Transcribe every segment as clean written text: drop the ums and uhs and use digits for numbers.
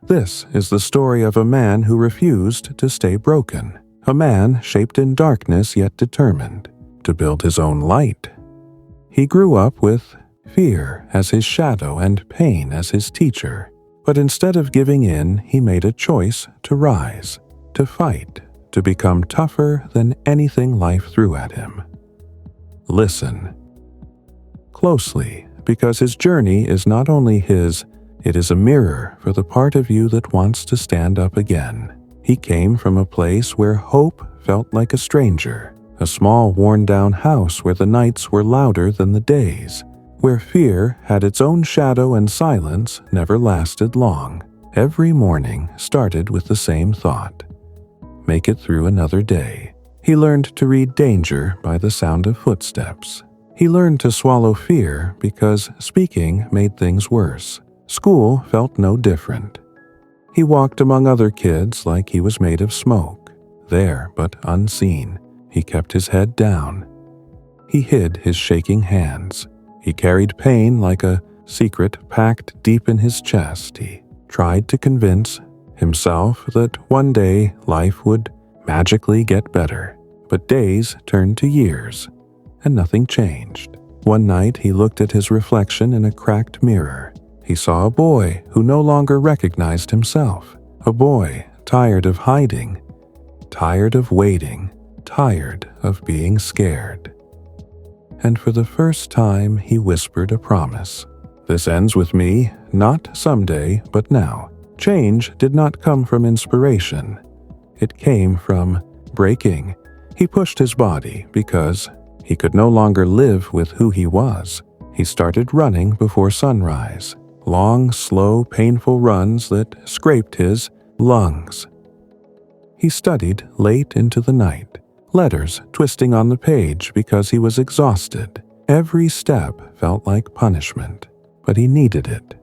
This is the story of a man who refused to stay broken, a man shaped in darkness yet determined to build his own light. He grew up with fear as his shadow and pain as his teacher, but instead of giving in, he made a choice to rise, to fight, to become tougher than anything life threw at him. Listen closely, because his journey is not only his, it is a mirror for the part of you that wants to stand up again. He came from a place where hope felt like a stranger, a small worn-down house where the nights were louder than the days, where fear had its own shadow and silence never lasted long. Every morning started with the same thought: make it through another day. He learned to read danger by the sound of footsteps. He learned to swallow fear because speaking made things worse. School felt no different. He walked among other kids like he was made of smoke, there but unseen. He kept his head down. He hid his shaking hands. He carried pain like a secret packed deep in his chest. He tried to convince himself that one day life would magically get better. But days turned to years, and nothing changed. One night he looked at his reflection in a cracked mirror. He saw a boy who no longer recognized himself. A boy tired of hiding, tired of waiting, tired of being scared. And for the first time he whispered a promise. This ends with me, not someday, but now. Change did not come from inspiration. It came from breaking. He pushed his body because he could no longer live with who he was. He started running before sunrise. Long, slow, painful runs that scraped his lungs. He studied late into the night, letters twisting on the page because he was exhausted. Every step felt like punishment, but he needed it.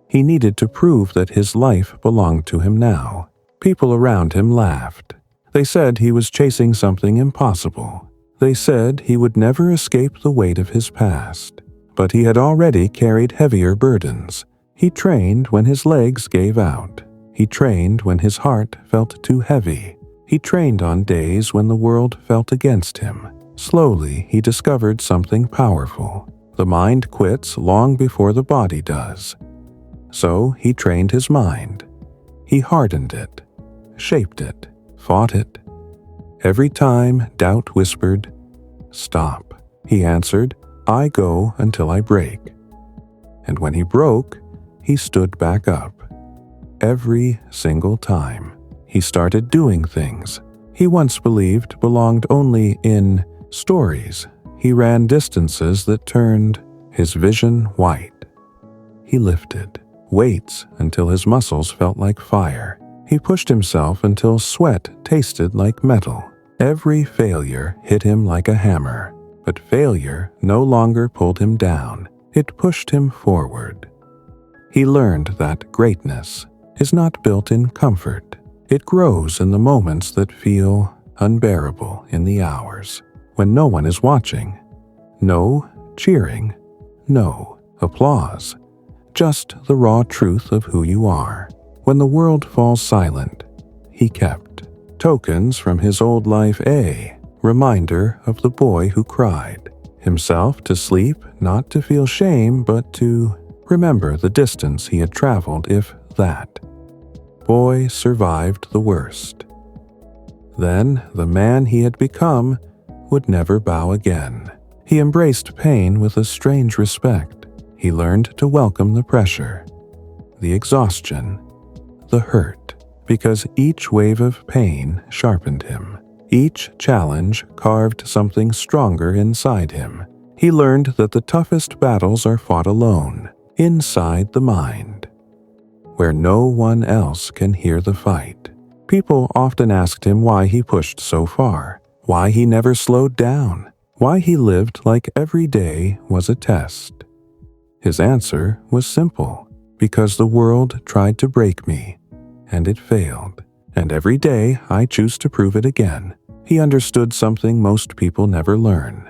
He needed to prove that his life belonged to him now. People around him laughed. They said he was chasing something impossible. They said he would never escape the weight of his past. But he had already carried heavier burdens. He trained when his legs gave out. He trained when his heart felt too heavy. He trained on days when the world felt against him. Slowly, he discovered something powerful. The mind quits long before the body does. So he trained his mind. He hardened it, shaped it, fought it. Every time doubt whispered, "Stop," he answered, "I go until I break." And when he broke, he stood back up. Every single time, he started doing things he once believed belonged only in stories. He ran distances that turned his vision white. He lifted weights until his muscles felt like fire. He pushed himself until sweat tasted like metal. Every failure hit him like a hammer. But failure no longer pulled him down. It pushed him forward. He learned that greatness is not built in comfort. It grows in the moments that feel unbearable, in the hours when no one is watching. No cheering, no applause, just the raw truth of who you are. When the world falls silent, he kept tokens from his old life, a reminder of the boy who cried himself to sleep, not to feel shame, but to remember the distance he had traveled. If that boy survived the worst, then the man he had become would never bow again. He embraced pain with a strange respect. He learned to welcome the pressure, the exhaustion, the hurt, because each wave of pain sharpened him. Each challenge carved something stronger inside him. He learned that the toughest battles are fought alone, inside the mind, where no one else can hear the fight. People often asked him why he pushed so far, why he never slowed down, why he lived like every day was a test. His answer was simple: because the world tried to break me, and it failed, and every day I choose to prove it again. He understood something most people never learn.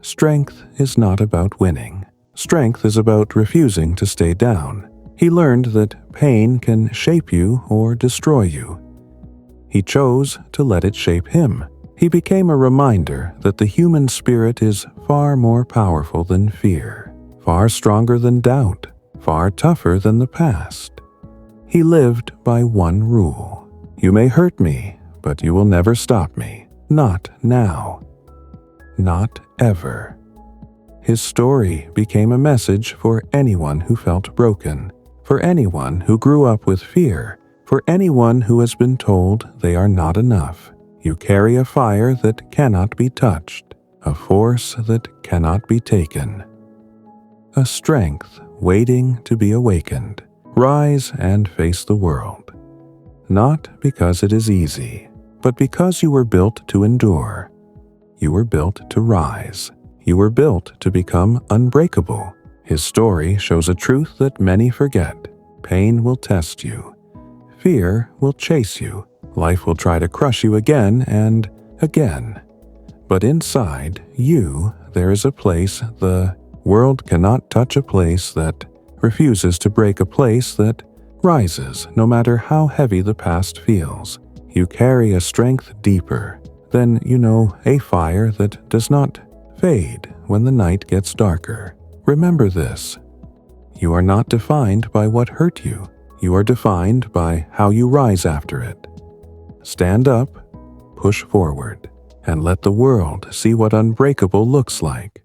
Strength is not about winning. Strength is about refusing to stay down. He learned that pain can shape you or destroy you. He chose to let it shape him. He became a reminder that the human spirit is far more powerful than fear, far stronger than doubt, far tougher than the past. He lived by one rule. You may hurt me, but you will never stop me. Not now. Not ever. His story became a message for anyone who felt broken, for anyone who grew up with fear, for anyone who has been told they are not enough. You carry a fire that cannot be touched, a force that cannot be taken, a strength waiting to be awakened. Rise and face the world. Not because it is easy, but because you were built to endure. You were built to rise. You were built to become unbreakable. His story shows a truth that many forget. Pain will test you. Fear will chase you. Life will try to crush you again and again. But inside you, there is a place. The world cannot touch a place that refuses to break, a place that rises no matter how heavy the past feels. You carry a strength deeper than, a fire that does not fade when the night gets darker. Remember this. You are not defined by what hurt you. You are defined by how you rise after it. Stand up, push forward, and let the world see what unbreakable looks like.